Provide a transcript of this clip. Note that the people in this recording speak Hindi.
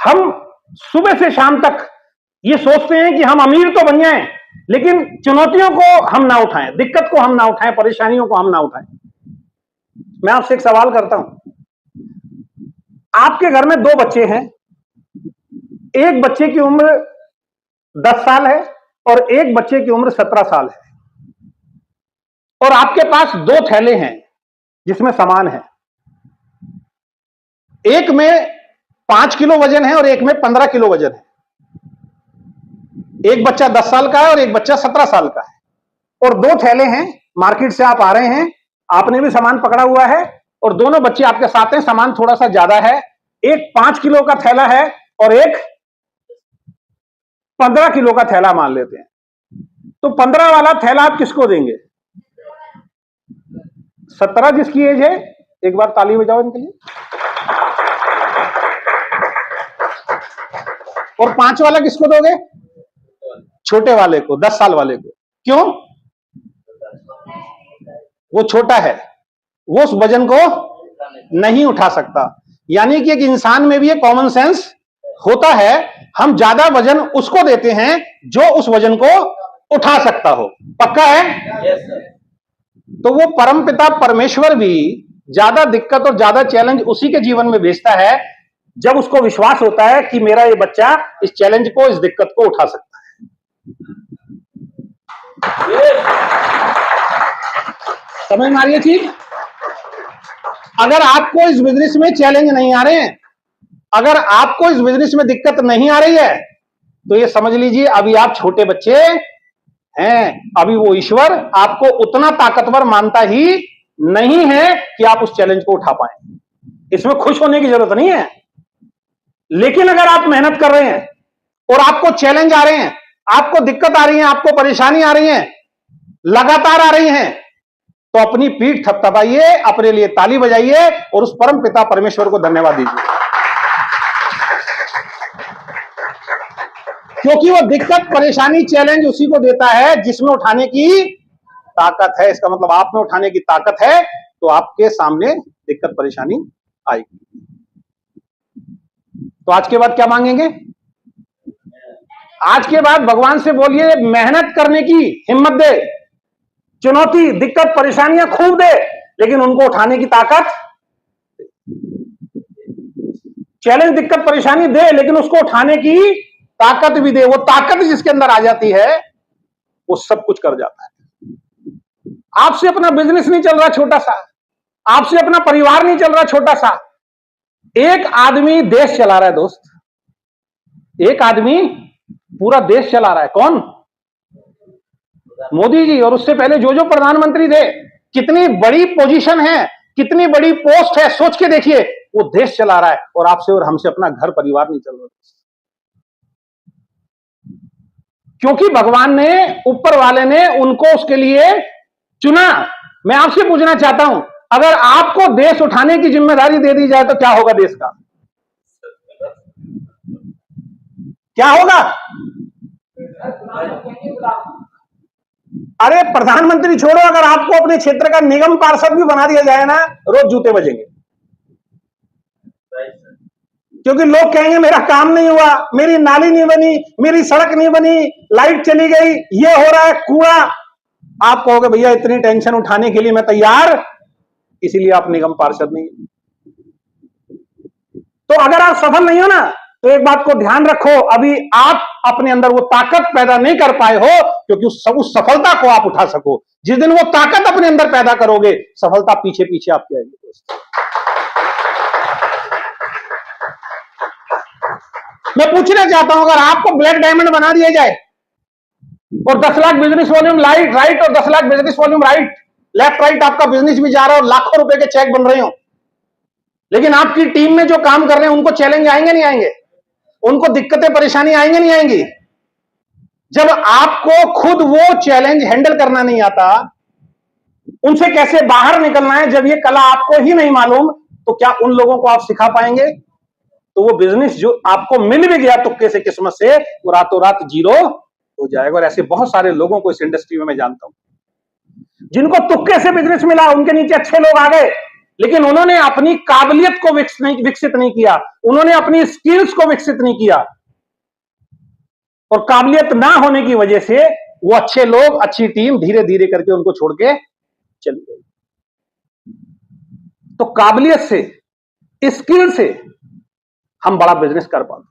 हम सुबह से शाम तक ये सोचते हैं कि हम अमीर तो बन जाएं, लेकिन चुनौतियों को हम ना उठाएं, दिक्कत को हम ना उठाएं, परेशानियों को हम ना उठाएं। मैं आपसे एक सवाल करता हूं, आपके घर में 2 बच्चे हैं, एक बच्चे की उम्र 10 साल है और एक बच्चे की उम्र 17 साल है, और आपके पास 2 थैले हैं जिसमें सामान है। एक में 5 किलो वजन है और एक में 15 किलो वजन है। एक बच्चा 10 साल का है और एक बच्चा 17 साल का है, और 2 थैले हैं। मार्केट से आप आ रहे हैं, आपने भी सामान पकड़ा हुआ है और दोनों बच्चे आपके साथ हैं, सामान थोड़ा सा ज्यादा है। एक 5 किलो का थैला है और एक 15 किलो का थैला मान लेते हैं। तो 15 वाला थैला आप किसको देंगे? 17 जिसकी एज है, एक बार ताली बजाओ इनके लिए। और 5 वाला किसको दोगे? छोटे वाले को, 10 साल वाले को। क्यों? वो छोटा है, वो उस वजन को नहीं उठा सकता। यानी कि एक इंसान में भी एक कॉमन सेंस होता है, हम ज्यादा वजन उसको देते हैं जो उस वजन को उठा सकता हो। पक्का है? yes, तो वो परमपिता परमेश्वर भी ज्यादा दिक्कत और ज्यादा चैलेंज उसी के जीवन में भेजता है जब उसको विश्वास होता है कि मेरा ये बच्चा इस चैलेंज को, इस दिक्कत को उठा सकता है। समझ में आ रही है चीज? अगर आपको इस बिजनेस में चैलेंज नहीं आ रहे हैं, अगर आपको इस बिजनेस में दिक्कत नहीं आ रही है, तो ये समझ लीजिए अभी आप छोटे बच्चे हैं। अभी वो ईश्वर आपको उतना ताकतवर मानता ही नहीं है कि आप उस चैलेंज को उठा पाए। इसमें खुश होने की जरूरत नहीं है। लेकिन अगर आप मेहनत कर रहे हैं और आपको चैलेंज आ रहे हैं, आपको दिक्कत आ रही है, आपको परेशानी आ रही है, लगातार आ रही है, तो अपनी पीठ थपथपाइए, अपने लिए ताली बजाइए और उस परम पिता परमेश्वर को धन्यवाद दीजिए। क्योंकि वो दिक्कत, परेशानी, चैलेंज उसी को देता है जिसमें उठाने की ताकत है। इसका मतलब आप में उठाने की ताकत है तो आपके सामने दिक्कत परेशानी आएगी। तो आज के बाद क्या मांगेंगे? आज के बाद भगवान से बोलिए मेहनत करने की हिम्मत दे, चुनौती, दिक्कत, परेशानियां खूब दे, लेकिन उनको उठाने की ताकत, चैलेंज, दिक्कत, परेशानी दे, लेकिन उसको उठाने की ताकत भी दे। वो ताकत जिसके अंदर आ जाती है वो सब कुछ कर जाता है। आपसे अपना बिजनेस नहीं चल रहा छोटा सा, आपसे अपना परिवार नहीं चल रहा छोटा सा, एक आदमी देश चला रहा है दोस्त, एक आदमी पूरा देश चला रहा है। कौन? मोदी जी। और उससे पहले जो जो प्रधानमंत्री थे, कितनी बड़ी पोजीशन है, कितनी बड़ी पोस्ट है, सोच के देखिए। वो देश चला रहा है और आपसे और हमसे अपना घर परिवार नहीं चल रहा। क्योंकि भगवान ने, ऊपर वाले ने उनको उसके लिए चुना। मैं आपसे पूछना चाहता हूं, अगर आपको देश उठाने की जिम्मेदारी दे दी जाए तो क्या होगा देश का? क्या होगा? अरे प्रधानमंत्री छोड़ो, अगर आपको अपने क्षेत्र का निगम पार्षद भी बना दिया जाए ना, रोज जूते बजेंगे। क्योंकि लोग कहेंगे मेरा काम नहीं हुआ, मेरी नाली नहीं बनी, मेरी सड़क नहीं बनी, लाइट चली गई, ये हो रहा है, कूड़ा। आप कहोगे भैया इतनी टेंशन उठाने के लिए मैं तैयार, इसीलिए आप निगम पार्षद नहीं। तो अगर आप सफल नहीं हो ना, तो एक बात को ध्यान रखो, अभी आप अपने अंदर वो ताकत पैदा नहीं कर पाए हो, क्योंकि उस सफलता को आप उठा सको। जिस दिन वो ताकत अपने अंदर पैदा करोगे, सफलता पीछे पीछे आपकी आएगी दोस्त। मैं पूछना चाहता हूं, अगर आपको ब्लैक डायमंड बना दिया जाए और 10 लाख बिजनेस वॉल्यूम राइट और 10 lakh business volume right, left right आपका बिजनेस भी जा रहा है और लाखों रुपए के चेक बन रहे हो, लेकिन आपकी टीम में जो काम कर रहे हैं उनको चैलेंज आएंगे नहीं आएंगे? उनको दिक्कतें परेशानी आएंगे नहीं आएंगी? जब आपको खुद वो चैलेंज हैंडल करना नहीं आता, उनसे कैसे बाहर निकलना है, जब ये कला आपको ही नहीं मालूम, तो क्या उन लोगों को आप सिखा पाएंगे? तो वो बिजनेस जो आपको मिल भी गया तुक्के से, किस्मत से, वो रातों रात जीरो हो जाएगा। और ऐसे बहुत सारे लोगों को इस इंडस्ट्री में मैं जानता हूं, जिनको तुक्के से बिजनेस मिला, उनके नीचे अच्छे लोग आ गए, लेकिन उन्होंने अपनी काबिलियत को विकसित नहीं किया, उन्होंने अपनी स्किल्स को विकसित नहीं किया, और काबिलियत ना होने की वजह से वो अच्छे लोग, अच्छी टीम धीरे धीरे करके उनको छोड़ के चली गई। तो काबिलियत से, स्किल से हम बड़ा बिजनेस कर पाते।